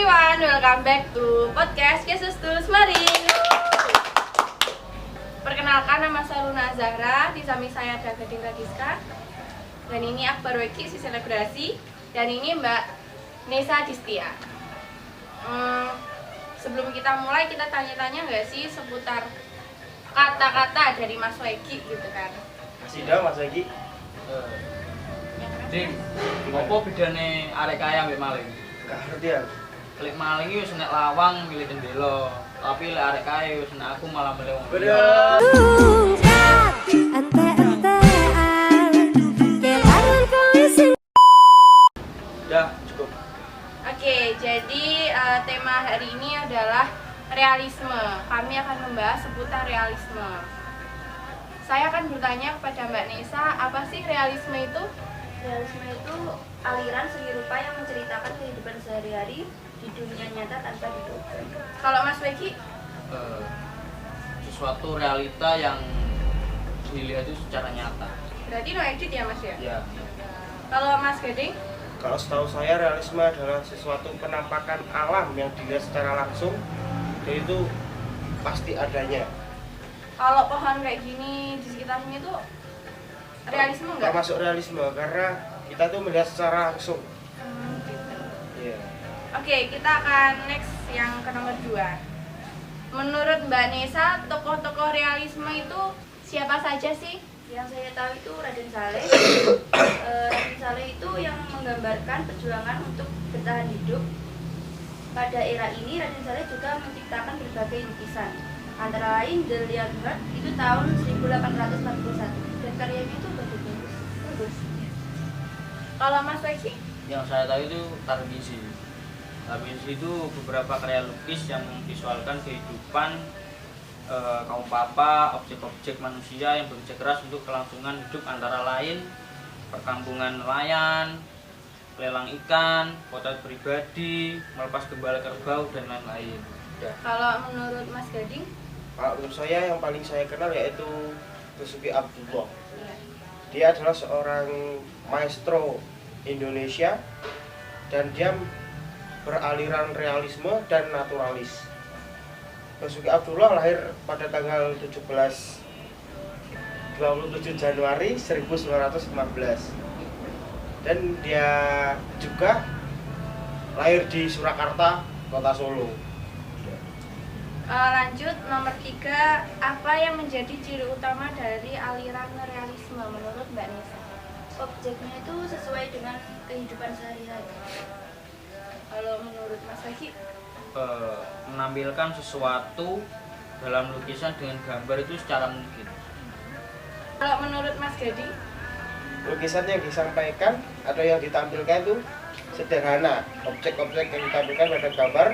everyone, welcome back to podcast Yesus Tulus Mari. Perkenalkan, nama saya Luna Zahra, di samping saya ada Gading Radiska. Dan ini Akbar Weki, si selebrasi. Dan ini Mbak Nesa Distia. Sebelum kita mulai, kita tanya-tanya nggak sih seputar kata-kata dari Mas Weki gitu kan? Masih dong Mas Weki? Ding, apa bedane arek kaya ambek maling? Gak ngerti ya. Lek maling iki wis nek lawang milih jendela, tapi lek arek kaya wis nek aku malah milih wong liya. Bener. Udah, cukup. Oke, jadi tema hari ini adalah realisme. Kami akan membahas seputar realisme. Saya akan bertanya kepada Mbak Nesa, apa sih realisme itu? Realisme itu aliran seni rupa yang menceritakan kehidupan sehari-hari di dunia nyata tanpa diduga. Kalau Mas Weki? Sesuatu realita yang dilihat itu secara nyata. Berarti no edit ya Mas ya? Ya. Kalau Mas Gading? Kalau setahu saya realisme adalah sesuatu penampakan alam yang dilihat secara langsung dan itu pasti adanya. Kalau pohon kayak gini di sekitar sini tuh realisme Nggak enggak? masuk realisme karena kita tuh melihat secara langsung. Gitu. Iya. Oke, kita akan next yang ke nomor 2. Menurut Mbak Nesa, tokoh-tokoh realisme itu siapa saja sih? Yang saya tahu itu Raden Saleh. Raden Saleh itu yang menggambarkan perjuangan untuk bertahan hidup. Pada era ini Raden Saleh juga menciptakan berbagai lukisan. Antara lain The Lionheart itu tahun 1841 dan karyanya itu bagus. Kalau Mas Weki? Yang saya tahu itu Tarmizi. Tarmizi itu beberapa karya lukis yang memvisualkan kehidupan kaum papa, objek-objek manusia yang bekerja keras untuk kelangsungan hidup, antara lain perkampungan nelayan, lelang ikan, potret pribadi, melepas gembala kerbau, dan lain-lain. Kalau menurut Mas Gading? Kalau menurut saya yang paling saya kenal yaitu Basuki Abdullah. Iya. Dia adalah seorang maestro Indonesia dan dia beraliran realisme dan naturalis. Basuki Abdullah lahir pada tanggal 27 Januari 1915 dan dia juga lahir di Surakarta, kota Solo. Lanjut nomor 3, apa yang menjadi ciri utama dari aliran realisme menurut Mbak Nesa? Objeknya itu sesuai dengan kehidupan sehari-hari. Kalau menurut Mas Weki? Menampilkan sesuatu dalam lukisan dengan gambar itu secara mungkin. Kalau menurut Mas Gading? Lukisan yang disampaikan atau yang ditampilkan itu sederhana. Objek-objek yang ditampilkan pada gambar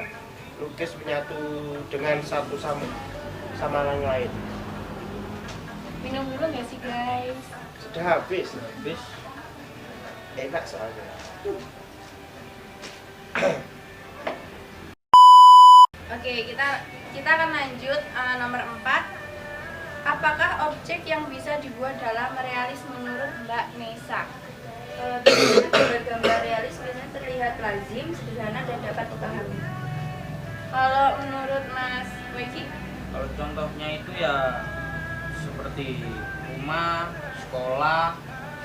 lukis menyatu dengan satu sama yang lain. Minum dulu nggak sih guys? Sudah habis. Habis. Enak soalnya. Oke, kita akan lanjut nomor 4. Apakah objek yang bisa dibuat dalam realis menurut Mbak Nesa? Biasanya gambar-gambar realis biasanya terlihat lazim, sederhana, dan dapat dipahami. Kalau menurut Mas Weki? Kalau contohnya itu ya seperti rumah, sekolah,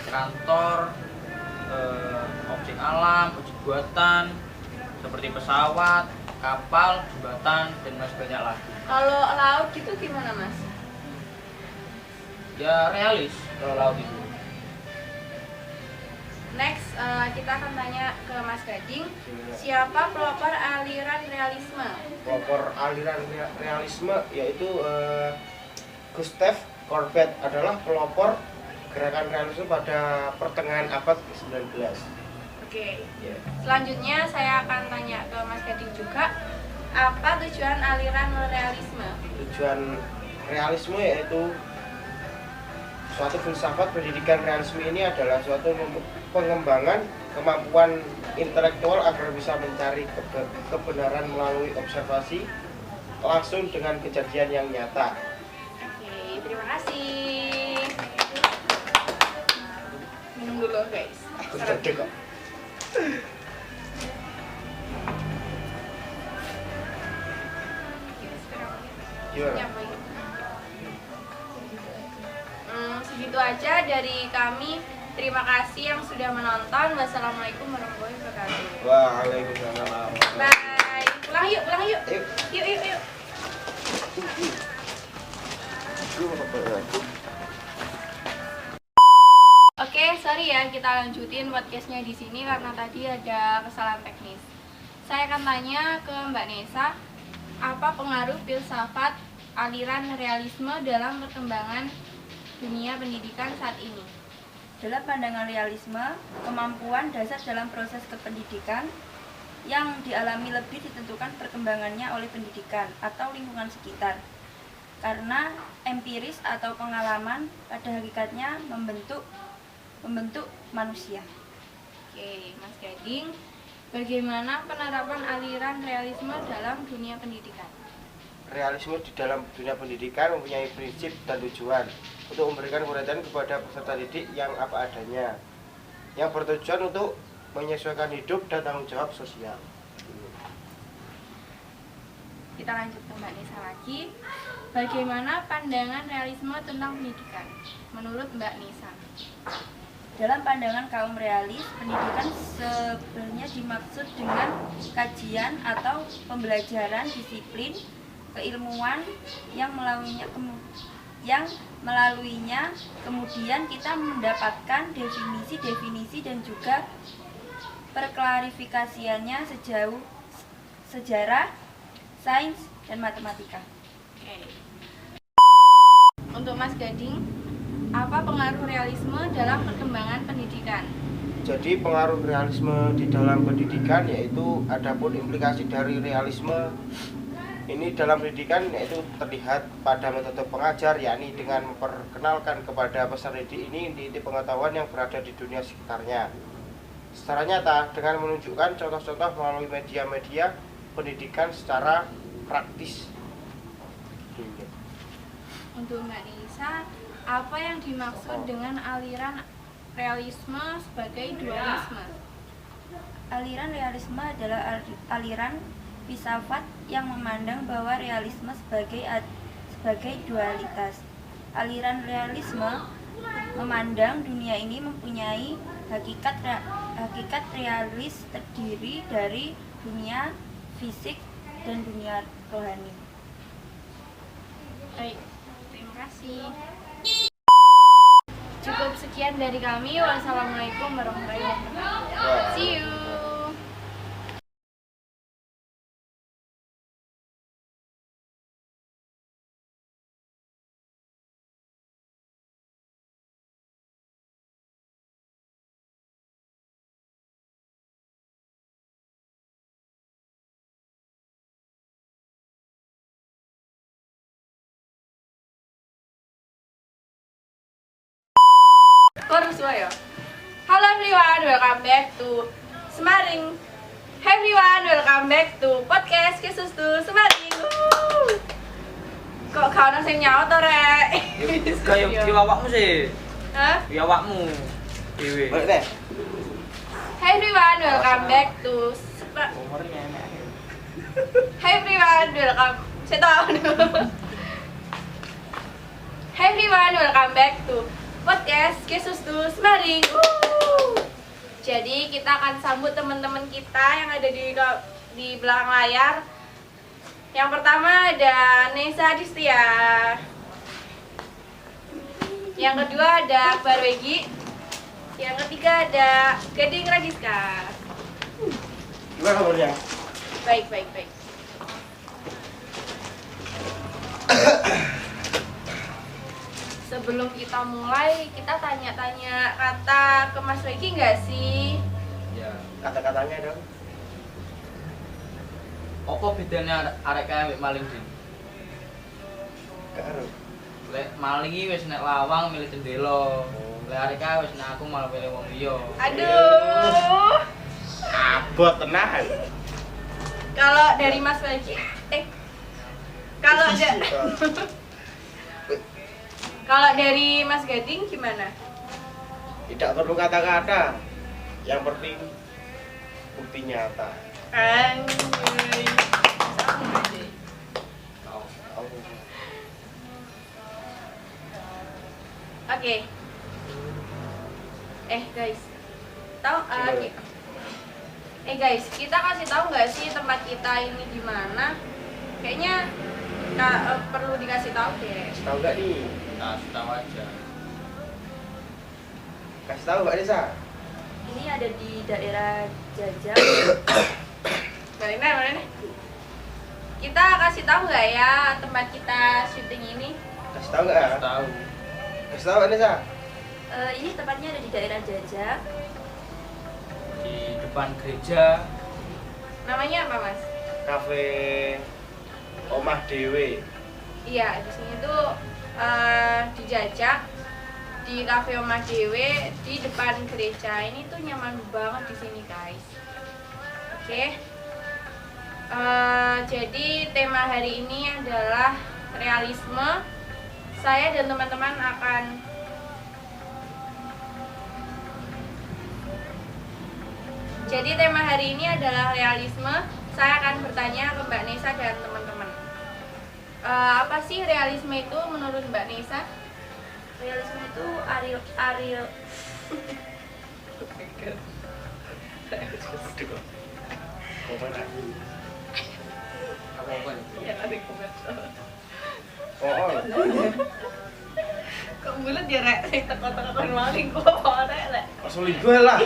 kantor, objek alam, objek buatan, seperti pesawat, kapal, jembatan, dan masih banyak lagi. Kalau laut gitu gimana Mas? Ya realis kalau laut itu. Next, kita akan tanya ke Mas Gading. Siapa pelopor aliran realisme? Pelopor aliran realisme yaitu Gustave Courbet adalah pelopor gerakan realisme pada pertengahan abad ke-19. Oke. Ya. Selanjutnya saya akan tanya ke Mas Gading juga. Apa tujuan aliran realisme? Tujuan realisme yaitu suatu filsafat pendidikan realisme ini adalah suatu pengembangan kemampuan intelektual agar bisa mencari kebenaran melalui observasi langsung dengan kejadian yang nyata. Oke, terima kasih. Minum dulu guys. Aku gede kok. Gimana? Siap lagi. Segitu aja dari kami. Terima kasih yang sudah menonton. Wassalamualaikum warahmatullahi wabarakatuh. Waalaikumsalam. Bye. Pulang yuk, pulang yuk. Yuk. Yuk, yuk, yuk. Oke, sorry ya, kita lanjutin podcastnya di sini karena tadi ada kesalahan teknis. Saya akan tanya ke Mbak Nesa, apa pengaruh filsafat aliran realisme dalam perkembangan dunia pendidikan saat ini? Dalam pandangan realisme, kemampuan dasar dalam proses kependidikan yang dialami lebih ditentukan perkembangannya oleh pendidikan atau lingkungan sekitar. Karena empiris atau pengalaman pada hakikatnya membentuk manusia. Oke, Mas Gading, bagaimana penerapan aliran realisme dalam dunia pendidikan? Realisme di dalam dunia pendidikan mempunyai prinsip dan tujuan untuk memberikan perhatian kepada peserta didik yang apa adanya, yang bertujuan untuk menyesuaikan hidup dan tanggung jawab sosial. Kita lanjut ke Mbak Nisa lagi. Bagaimana pandangan realisme tentang pendidikan menurut Mbak Nisa? Dalam pandangan kaum realis, pendidikan sebenarnya dimaksud dengan kajian atau pembelajaran disiplin keilmuan yang melaluinya kemudian kita mendapatkan definisi-definisi dan juga perklarifikasiannya sejauh sejarah, sains, dan matematika. Oke. Untuk Mas Gading, apa pengaruh realisme dalam perkembangan pendidikan? Jadi pengaruh realisme di dalam pendidikan yaitu adapun implikasi dari realisme ini dalam pendidikan yaitu terlihat pada metode pengajar, yakni dengan memperkenalkan kepada peserta didik ini inti pengetahuan yang berada di dunia sekitarnya. Secara nyata dengan menunjukkan contoh-contoh melalui media-media pendidikan secara praktis. Untuk Mbak Nisa, apa yang dimaksud dengan aliran realisme sebagai dualisme? Aliran realisme adalah aliran filsafat yang memandang bahwa realisme sebagai dualitas. Aliran realisme memandang dunia ini mempunyai hakikat realis terdiri dari dunia fisik dan dunia rohani. Baik, terima kasih. Cukup sekian dari kami. Wassalamualaikum warahmatullahi wabarakatuh. See you. Ya. Halo everyone, welcome back to Semaring. Hey everyone, welcome back to podcast Kesus to Semaring. Kok kau nang sing nyaut to rek? Kayak ki awakmu sih. Hah? Ki awakmu. Dewe. Balik deh. Hey everyone, welcome back to Umurnya enak. Hey everyone, welcome. Saya tahu. Hey everyone, welcome back to podcast Kesus tuh Semaring. Jadi kita akan sambut teman-teman kita yang ada di belakang layar. Yang pertama ada Nesa Distia. Yang kedua ada Akbar Wegi. Yang ketiga ada Gading Radiska. Gimana kabarnya? Baik, baik, baik. Sebelum kita mulai, kita tanya-tanya kata ke Mas Wegi nggak sih? Ya. Kata-katanya dong. Apa bedanya arek kae mbek maling sih? Gak harus. Lek maling iki wis nek lawang milih jendela. Lek arek kae wis nek aku malah milih wong liya. Aduh. Abot tenahan. Kalau dari Mas Wegi, kalau kalau dari Mas Gading gimana? Tidak perlu kata-kata. Yang penting bukti nyata. Anjay. Tahu Oke. Guys, tahu guys, kita kasih tahu nggak sih tempat kita ini di mana? Kayaknya perlu dikasih tahu deh. Tahu nggak nih? Kasih tahu aja. Kasih tahu Mbak Nisa. Ini ada di daerah Jajak. Mana? Kita kasih tahu nggak ya tempat kita syuting ini? Kasih tahu nggak? Kasih tahu. Kasih tahu Mbak Nisa. Ini tempatnya ada di daerah Jajak. Di depan gereja. Namanya apa, Mas? Cafe Omah Dewe. Iya, di sini tuh dijajak di Cafe Omah Dewe di depan gereja. Ini tuh nyaman banget di sini, guys. Oke. Jadi tema hari ini adalah realisme. Saya dan teman-teman akan Jadi tema hari ini adalah realisme. Saya akan bertanya ke Mbak Nisa dan teman-teman. Apa sih realisme itu menurut Mbak Nisa? Realisme itu Ariel Apa-apa nih? Oh. Kok bulat ya rek? Teko-teko maling kok rek. Selingkuh lah.